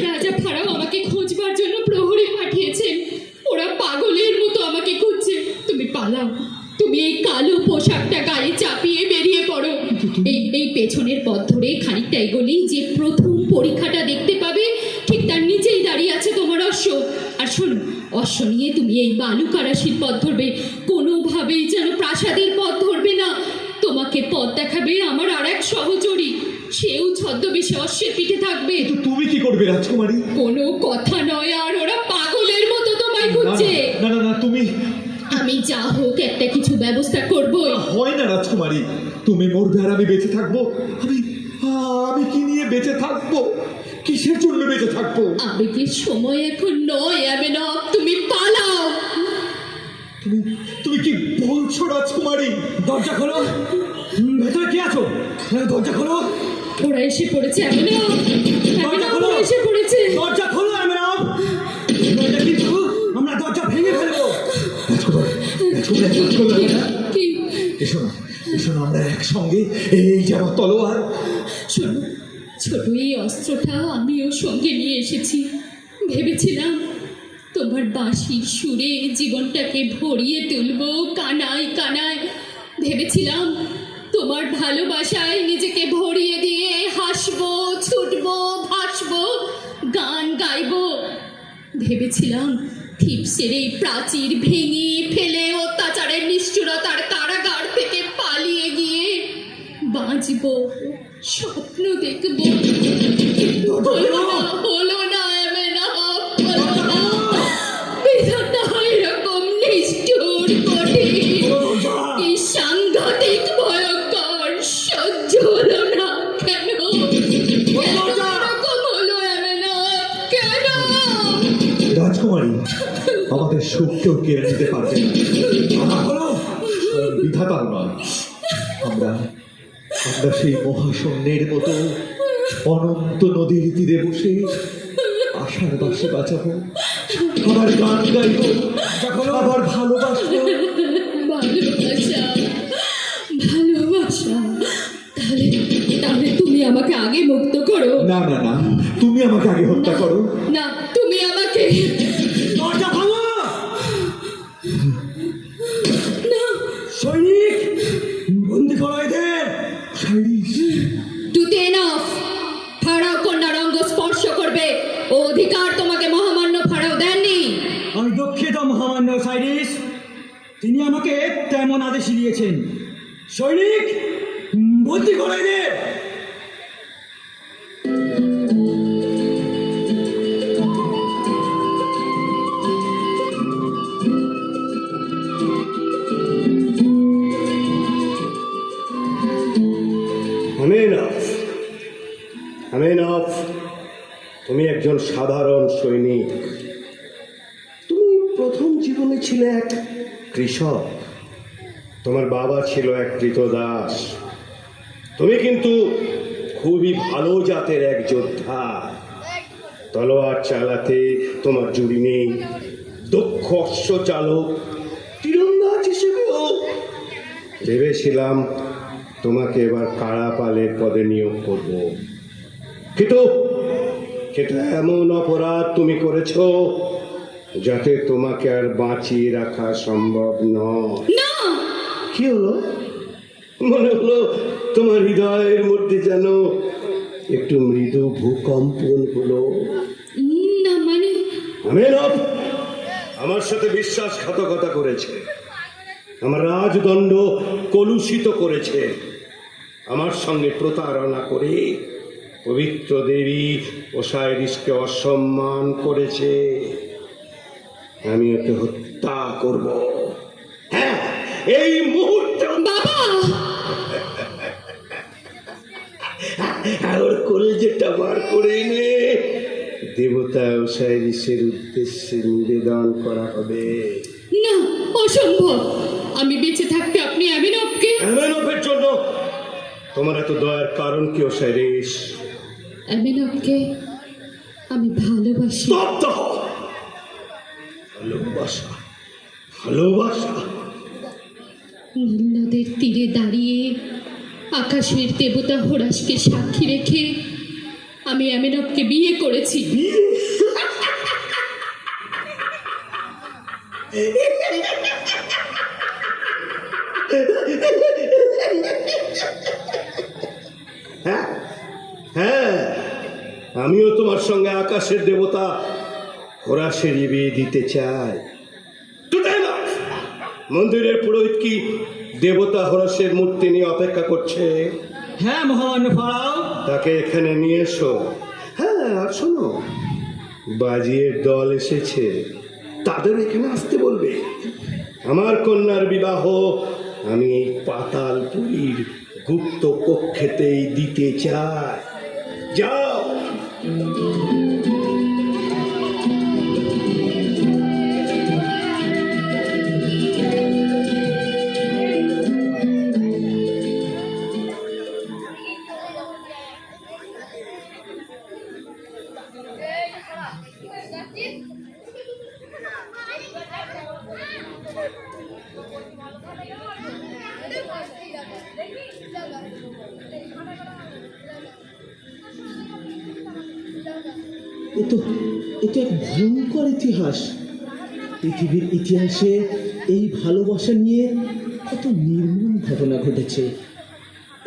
রাজা ফারাও আমাকে খোঁজবার জন্য প্রহরী পাঠিয়েছেন। ওরা পাগলের মতো আমাকে খুঁজছে। তুমি পালাও, তুমি এই কালো পোশাকটা গায়ে চাপিয়ে বেরিয়ে পড়ো। এই পেছনের পথ ধরে খানিকটা এগোলেই যে প্রথম পরীক্ষাটা দেখতে পাবে, ঠিক তার নিচেই দাঁড়িয়ে আছে তোমার অশ্ব। আর শোনো, অশ্ব নিয়ে তুমি এই বালুকারাশির পথ ধরবে। কোনোভাবেই যেন প্রাসাদের পথ ধরবে না। তোমাকে পথ দেখাবে আমার আর এক সহচরী। সেও ছদ্মবেশে অশ্বের পিঠে থাকবে। তুমি কি করবে রাজকুমারী? কোনো কথা নয়, আর ওরা পাগলের মতো তোমায় খুঁজছে। না না না, তুমি। আমি যা হোক একটা কিছু ব্যবস্থা করবই। হয় না রাজকুমারী, তুমি মরবে আর আমি বেঁচে থাকবো। আমি আমি কি নিয়ে বেঁচে থাকবো? কিসের জন্য বেঁচে থাকবো? আবেগের সময় এখন নয় এমেনব, তুমি পালাও। তুমি তুমি কি বলছো রাজকুমারী? দরজা খোলো, ভেতরে কি আছো? দরজা খোলো, ওরা এসে পড়েছে এমেনব, দরজা খোলো, ওরা এসে পড়েছে। দরজা খোলো এমেনব, নইলে কিন্তু আমরা দরজা ভেঙে ফেলবো। রাজকুমারী, রাজকুমারী, রাজকুমারী, কি? এসো না, এসো না, আমরা একসঙ্গে। এই যে আমার তলোয়ার। শোনো, ছোট এই অস্ত্রটা আমিও সঙ্গে নিয়ে এসেছি। ভেবেছিলাম তোমার বাঁশির সুরে জীবনটাকে ভরিয়ে তুলবো কানায় কানায়। ভেবেছিলাম তোমার ভালোবাসায় নিজেকে ভরিয়ে দিয়ে হাসবো, ছুটবো, ভাসবো, গান গাইবো। ভেবেছিলাম থিপসের এই প্রাচীর ভেঙে ফেলে অত্যাচারের নিষ্ঠুরতার কারাগার থেকে পালিয়ে গিয়ে বাঁচবো, স্বপ্ন দেখবো। হলো না এমেনব, হলো না। বিধাতা এরকম নিষ্ঠুর, কঠিন, কি সাংঘাতিক ভয়ঙ্কর, সহ্য হলো না। কেন এরকম হলো এমেনব? কেন? রাজকুমারী, আমাদের সুখ কেউ কেড়ে নিতে পারবে না। বিধাতার নয়। আমরা আমরা সেই মহাশূন্যের মতো অনন্ত নদীর তীরে বসে আশার বাসে বাঁচাবো, আবার গান গাইবো, আবার ভালোবাসবো। ভালোবাসা, ভালোবাসা। তাহলে তাহলে তুমি আমাকে আগে মুক্ত করো। না না না, তুমি আমাকে আগে হত্যা করো। না, তুমি আমাকে। দরজা ভাঙো। না, সৈনিক, বন্দি করো এদের। টুতে এনাফ। ফারাও কন্যার অঙ্গ স্পর্শ করবে ও অধিকার তোমাকে মহামান্য ফারাও দেননি। আমি দুঃখিত মহামান্য সাইরিস, তিনি আমাকে তেমন আদেশ দিয়েছেন। সৈনিক বন্দি করে দে। আমিনভ, তুমি একজন সাধারণ সৈনিক। তুমি প্রথম জীবনে ছিলে এক কৃষক, তোমার বাবা ছিল এক কৃতদাস। তুমি কিন্তু খুবই ভালো জাতের এক যোদ্ধা। তলোয়ার চালাতে তোমার জুড়ি নেই, দক্ষ অশ্ব চালক, তীরন্দাজ হিসেবেও ভেবেছিলাম তোমাকে এবার কারাপালের পদে নিয়োগ করব, কিন্তু এমন অপরাধ তুমি করেছ যাতে তোমাকে আর বাঁচিয়ে রাখা সম্ভব নয়। কি হলো? মনে হলো তোমার হৃদয়ের মধ্যে যেন একটু মৃদু ভূকম্পন হলো। না মানে আমিনভ আমার সাথে বিশ্বাসঘাতকতা করেছে, আমার রাজদণ্ড কলুষিত করেছে, আমার সঙ্গে প্রতারণা করে পবিত্র দেবী ওসাইরিসকে অসম্মান করেছে। আমি ওকে হত্যা করব, হ্যাঁ, এই মুহূর্তে। বাবা, ওর কলেজেটা বার করে এনে দেবতা ওসাইরিসের উদ্দেশ্যে নিবেদন করা হবে। না, অসম্ভব। আমি বেঁচে থাকতে আপনি আমিনভকে। আমিনভের জন্য তোমার এত দয়ার কারণ কি ওসাইরিস? আমিনভকে আমি ভালোবাসি। স্তব্ধ হও। ভালোবাসা, ভালোবাসা। নীল নদের তীরে দাঁড়িয়ে আকাশের দেবতা হোরাসকে সাক্ষী রেখে আমি আমিনভকে বিয়ে করেছি। হ্যাঁ হ্যাঁ, আমিও তোমার সঙ্গে আকাশের দেবতা হোরাসের বিয়ে দিতে চাই। মন্দিরের পুরোহিত কি দেবতা হোরাসের মূর্তি নিয়ে অপেক্ষা করছে? হ্যাঁ মহামান্য ফারাও। তাকে এখানে নিয়ে এসো। হ্যাঁ, আর শোনো, বাজিয়ের দল এসেছে, তাদের এখানে আসতে বলবে। আমার কন্যার বিবাহ আমি এই পাতালপুরীর গুপ্ত কক্ষেতেই দিতে চাই। যাও। এ তো এক ভয়ঙ্কর ইতিহাস। পৃথিবীর ইতিহাসে এই ভালোবাসা নিয়ে কত নির্মম ঘটনা ঘটেছে।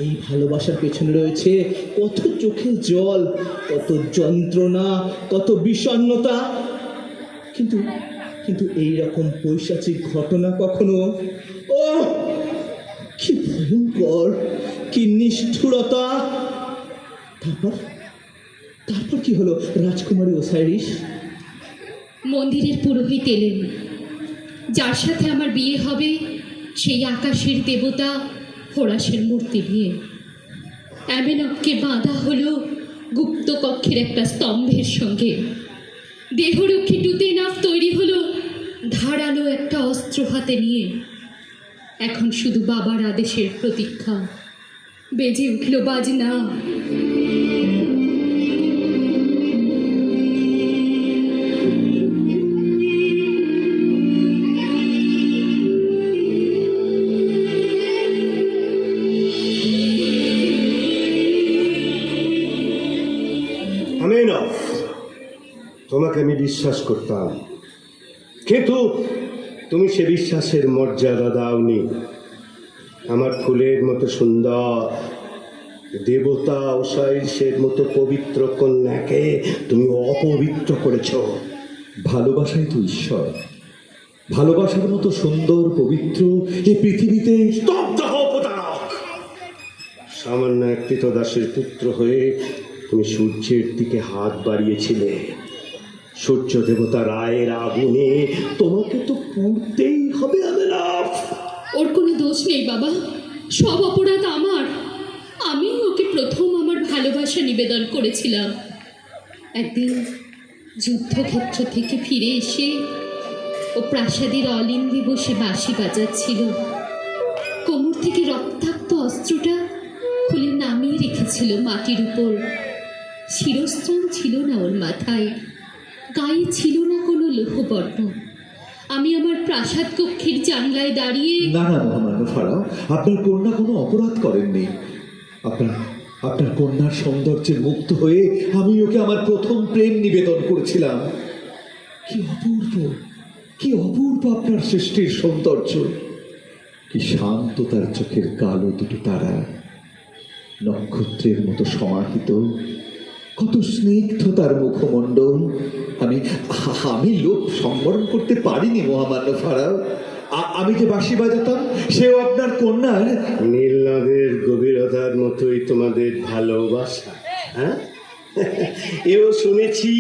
এই ভালোবাসার পেছনে রয়েছে কত চোখের জল, কত যন্ত্রণা, কত বিষণ্ণতা। কিন্তু এই রকম পৈশাচিক ঘটনা কখনো, ও কি ভয়ঙ্কর, কি নিষ্ঠুরতা! তারপর কি হলো রাজকুমারী ওসাইরিস? মন্দিরের পুরোহিত এলেন, যার সাথে আমার বিয়ে হবে সেই আকাশের দেবতা হোরাসের মূর্তি নিয়ে। আমিনভকে বাঁধা হলো গুপ্ত কক্ষের একটা স্তম্ভের সঙ্গে। দেহরক্ষী টুতেনাফ তৈরি হলো ধারালো একটা অস্ত্র হাতে নিয়ে। এখন শুধু বাবার আদেশের প্রতীক্ষা। বেজে উঠল বাজনা। আমিনভ, তোমাকে আমি বিশ্বাস করতাম, কিন্তু তুমি সে বিশ্বাসের মর্যাদা দাওনি। আমার ফুলের মতো সুন্দর, দেবতা ওসাইরিসের মতো পবিত্র কন্যাকে তুমি অপবিত্র করেছ। ভালোবাসাই তো ঈশ্বর। ভালোবাসার মতো সুন্দর পবিত্র এই পৃথিবীতে স্তব্ধ হও প্রতারক! সামান্য এক কৃতদাসের পুত্র হয়ে তুমি সূর্যের দিকে হাত বাড়িয়েছিলে। সূর্য দেবতা রায়ের আগুনে তোমাকে তো পুড়তেই হবে আমেনাফ। ওর কোনো দোষ নেই বাবা, সব অপরাধ আমার। আমি ওকে প্রথম আমার ভালোবাসা নিবেদন করেছিলাম। একদিন যুদ্ধক্ষেত্র থেকে ফিরে এসে ও প্রাসাদের অলিন্দে বসে বাঁশি বাজাচ্ছিল। কোমর থেকে রক্তাক্ত অস্ত্রটা খুলে নামিয়ে রেখেছিল মাটির উপর। শিরস্ত্রাণ ছিল না ওর মাথায়, গায়ে ছিল না কোনো লোহবর্ণ। আমি আমার প্রাসাদ কক্ষের জানলায় দাঁড়িয়ে না না মহামান্য ফারাও, আপনার কন্যা কোনো অপরাধ করেননি। আপনার কন্যার সৌন্দর্যে মুগ্ধ হয়ে আমি ওকে আমার প্রথম প্রেম নিবেদন করেছিলাম। কি অপূর্ব আপনার সৃষ্টির সৌন্দর্য! কি শান্ত তার চোখের কালো দুটো তারা, নক্ষত্রের মতো সমাহিত, কত স্নিগ্ধ তার মুখমণ্ডল। আমি লোভ সম্বরণ করতে পারিনি মহামান্য ফারাও। আমি যে বাঁশি বাজাতাম সেও আপনার কন্যার। নীলনদের গভীরতার মতোই তোমাদের ভালোবাসা, হ্যাঁ? এও শুনেছি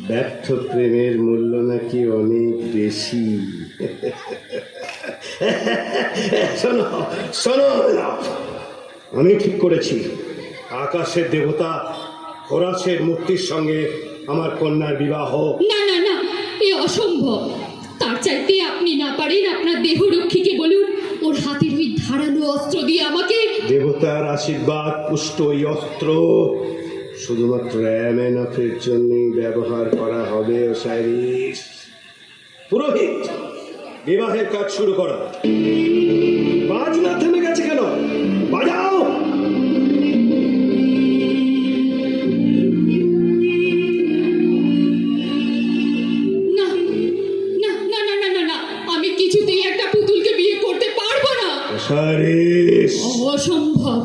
ব্যর্থ প্রেমের মূল্য নাকি অনেক বেশি। শোনো শোনো আমেনাফ, আমি ঠিক করেছি আকাশের দেবতা হোরাসের মূর্তির সঙ্গে আমার কন্যার বিবাহ। না না না, এ অসম্ভব। তার চাইতে আপনি না পারেন আপনার দেহরক্ষীকে বলুন ওর হাতের ওই ধারালো অস্ত্র দিয়ে আমাকে। দেবতার আশীর্বাদ পুষ্ট ওই অস্ত্র শুধুমাত্র আমেনাফের জন্যই ব্যবহার করা হবে। ওসাইরিস, পুরোহিত, বিবাহের কাজ শুরু করো। বাজনা থেমে গেছে কেন? বাজাও। না না না না না না না, আমি কিছুতেই একটা পুতুলকে বিয়ে করতে পারবো না। ওসাইরিস, অসম্ভব।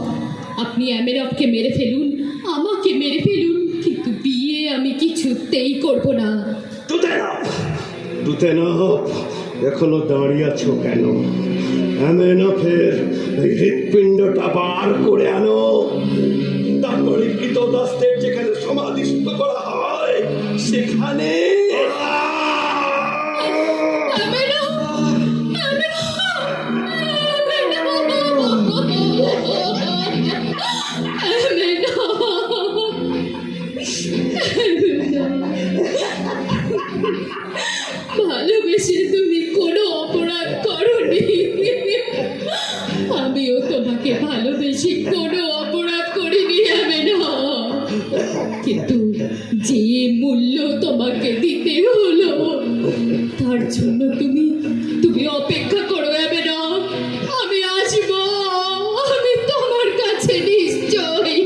আপনি আমেনাফকে মেরে ফেলুন, আমাকে মেরে ফেলুন, কিন্তু বিয়ে আমি কিছুতেই করব না। টুটেনফ, এখনো দাঁড়িয়ে আছো কেন? আমেনাফের হৃৎপিণ্ডটা বার করে আনো, তারপরে কৃতদাসদের যেখানে সমাধিস্থ করা হয় সেখানে। ভালোবেসে তুমি কোনো অপরাধ করনি, আমিও তোমাকে ভালোবেসে কোনো অপরাধ করিনি আমেনা। কিন্তু যে মূল্য তোমাকে দিতে হলো তার জন্য তুমি অপেক্ষা করো আমেনা। আমি আসবো, আমি তোমার কাছে নিশ্চয়ই।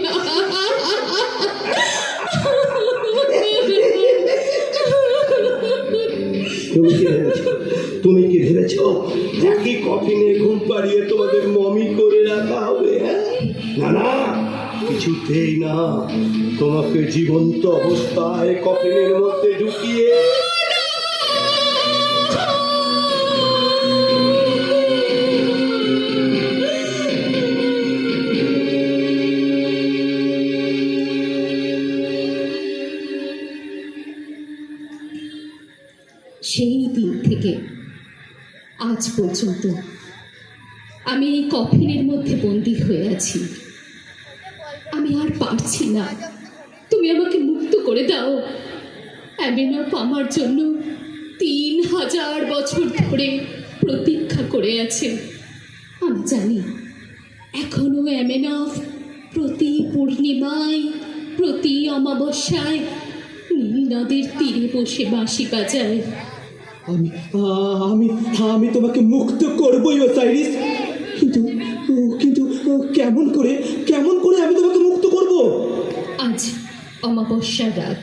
তুমি কি ভেবেছ একই কফিনে ঘুম পাড়িয়ে তোমাদের মমি করে রাখা হবে? না না, কিছুতেই না। তোমাকে জীবন্ত অবস্থায় কফিনের মধ্যে ঢুকিয়ে সেই দিন থেকে আজ পর্যন্ত আমি এই কফিনের মধ্যে বন্দী হয়ে আছি। আমি আর পারছি না, তুমি আমাকে মুক্ত করে দাও। আমেনাফ আমার জন্য 3000 বছর ধরে প্রতীক্ষা করে আছে। আমি জানি এখনো আমেনাফ প্রতি পূর্ণিমায়, প্রতি অমাবস্যায় নীল নদের তীরে বসে বাঁশি বাজায়। আমি তোমাকে মুক্ত করবই ওসাইরিস, কিন্তু কিন্তু কেমন করে আমি তোমাকে মুক্ত করব? আজ অমাবস্যার রাত,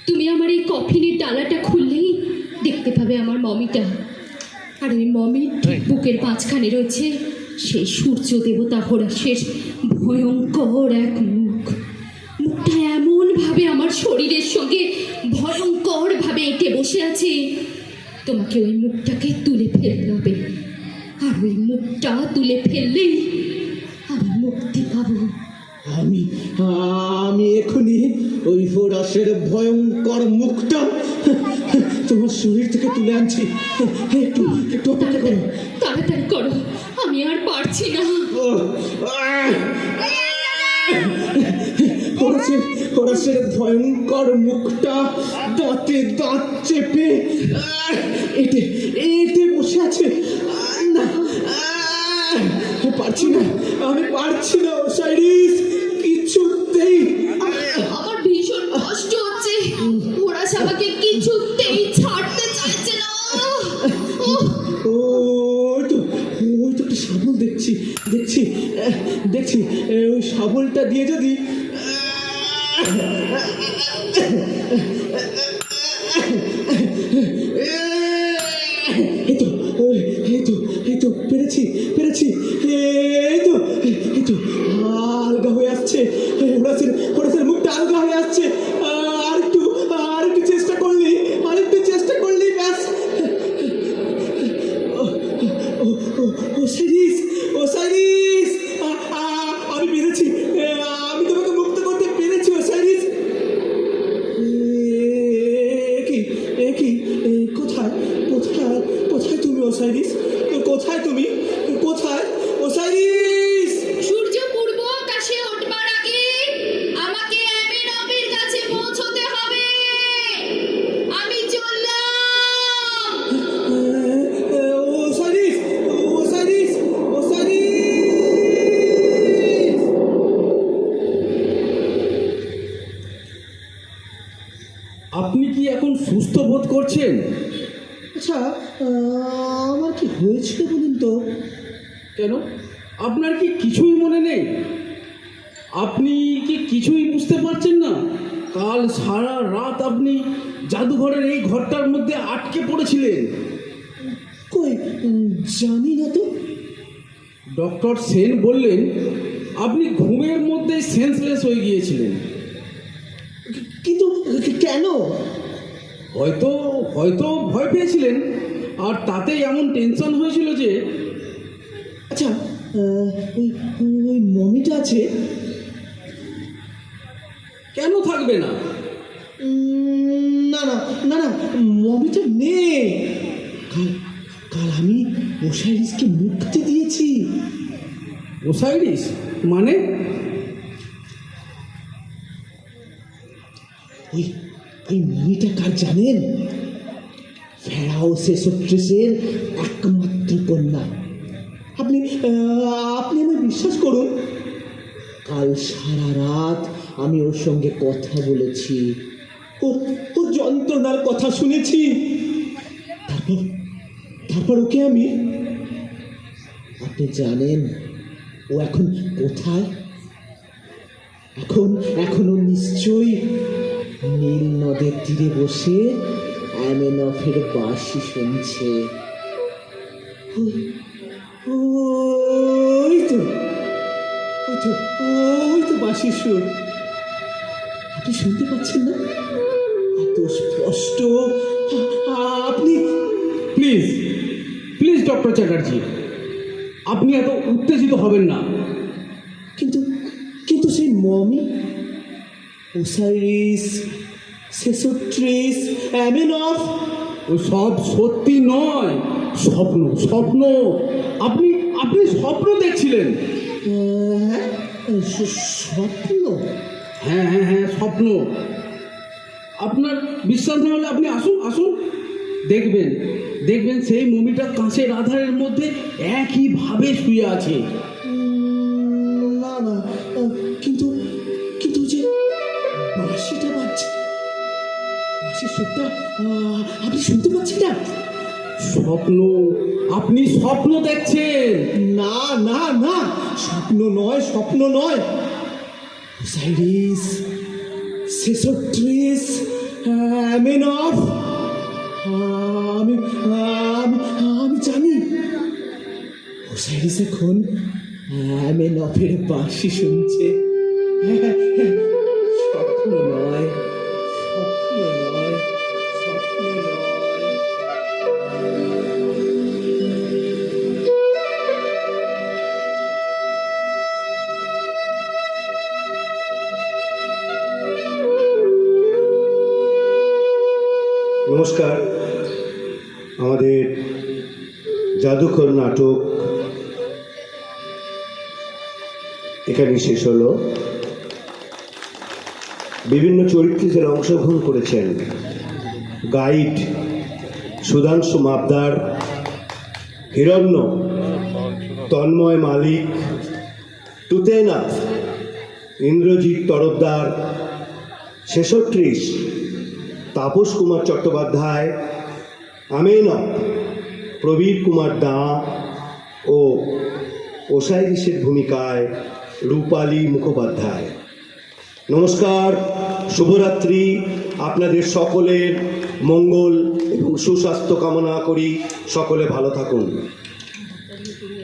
তুমি আমার এই কফিনের ডালাটা খুললেই দেখতে পাবে আমার মমিটা। আর ওই মমির বুকের মাঝখানে রয়েছে সেই সূর্য দেবতা হোরাসের ভয়ঙ্কর এক মুখ। মুখটা এমনভাবে আমার শরীরের সঙ্গে ভয়ঙ্করভাবে এঁটে বসে আছে তোমাকে ওই মুখটাকে তুলে ফেলতে হবে, আর ওই মুখটা তুলে ফেললেই আমি মুক্তি পাবো। আমি আমি এখনই ওই হোরাসের ভয়ঙ্কর মুখটা তোমার শরীর থেকে তুলে আনছি। একটু একটু অপেক্ষা করো। তাড়াতাড়ি করো, আমি আর পারছি না। হোরাসের ভয়ঙ্কর মুখটা দাঁতে দাঁত চেপে এটে এটে বসে আছে। না, পারছি না, আমি পারছি না ওসাইরিস, কিছুতেই। আমার ভীষণ কষ্ট হচ্ছে, ওরা আমাকে কিছুতেই ছাড়তে চাইছে না। ওই তো একটা শাবল দেখছি দেখছি দেখছি ওই শাবলটা দিয়ে যদি এই তো এই তো পেরেছি পেরেছি, এই তো আলগা হয়ে আসছে, হোরাসের মুখটা আলগা হয়ে আসছে। আর একটু চেষ্টা করলেই ব্যাস। ওসাইরিস, আমি পেরেছি, আমি তোমাকে মুক্ত করতে পেরেছি ওসাইরিস। কোথায় কোথায় কোথায় তুমি ওসাইরিস? কোথায় তুমি? কোথায় ওসাইরিস? সূর্য পূর্ব আকাশে উঠবার আগে আমাকে অ্যামিনবের কাছে পৌঁছতে হবে। আমি চললাম। Osiris, Osiris, Osiris. আপনি কি এখন সুস্থ বোধ করছেন? আচ্ছা, আমার কি হয়েছিল বলুন তো? কেন, আপনার কি কিছুই মনে নেই? আপনি কি কিছুই বুঝতে পারছেন না? কাল সারা রাত আপনি জাদুঘরের এই ঘরটার মধ্যে আটকে পড়েছিলেন। কই, জানি না তো। ডক্টর সেন বললেন আপনি ঘুমের মধ্যে সেন্সলেস হয়ে গিয়েছিলেন। কিন্তু কেন? হয়তো হয়তো ভয় পেয়েছিলেন, আর তাতেই এমন টেনশন হয়েছিল যে। আচ্ছা, ওই ওই মমিটা আছে? কেন থাকবে না? না না না না, মমিটা নেই। কাল কাল আমি ওসাইরিসকে মুক্তি দিয়েছি। ওসাইরিস মানে? ওই ওই মমিটা কার জানেন? ফেরাও সেসোট্রিসের একমাত্র কন্যা। আপনি আপনি আমায় বিশ্বাস করুন, কাল সারা রাত আমি ওর সঙ্গে কথা বলেছি, ওর যন্ত্রণার কথা শুনেছি। তারপর ওকে আমি, আপনি জানেন ও এখন কোথায়? এখনো নিশ্চয়ই নীল নদের তীরে বসে অ্যামেনফের বাঁশি শুনছে। ওই তো বাঁশির সুর। আপনি শুনতে পাচ্ছেন না? এত স্পষ্ট। আপনি প্লিজ প্লিজ ডক্টর চ্যাটার্জি, আপনি এত উত্তেজিত হবেন না। কিন্তু সেই মমি, ওসাইরিস, সেসোট্রিস, অ্যামেনফ, ও সব সত্যি নয়, স্বপ্ন স্বপ্ন। আপনি আপনি স্বপ্ন দেখছিলেন। স্বপ্ন? হ্যাঁ হ্যাঁ হ্যাঁ, স্বপ্ন। আপনার বিশ্বাস না হলে আপনি আসুন আসুন, দেখবেন দেখবেন সেই মমিটা কাঁচের আধারের মধ্যে একইভাবে শুয়ে আছে। না না, কিন্তু যে বাঁশিটা বাজছে, বাঁশির সুরটা আপনি শুনতে পাচ্ছেন না? স্বপ্ন, আপনি স্বপ্ন দেখছেন। না না না, স্বপ্ন নয়। ওসাইরিস, সেসোট্রিস, অ্যামেনফ, আমি জানি ওসাইরিস এখন অ্যামেনফের বাঁশি শুনছে। স্বপ্ন নয়। নমস্কার। আমাদের জাদুকর নাটক এখানে শেষ হলো। বিভিন্ন চরিত্রে যারা অংশগ্রহণ করেছেন, গাইড সুধাংশু মাবদার, হিরণ্য, তন্ময় মালিক, তুতেনাথ, ইন্দ্রজিৎ তরফদার, শেষত্রিশ, তাপস কুমার চট্টোপাধ্যায়, আমেনক, প্রবীর কুমার দাঁ ও ওসাইরিসের ভূমিকায় রূপালী মুখোপাধ্যায়। নমস্কার, শুভরাত্রি। আপনাদের সকলের মঙ্গল এবং সুস্বাস্থ্য কামনা করি। সকলে ভালো থাকুন।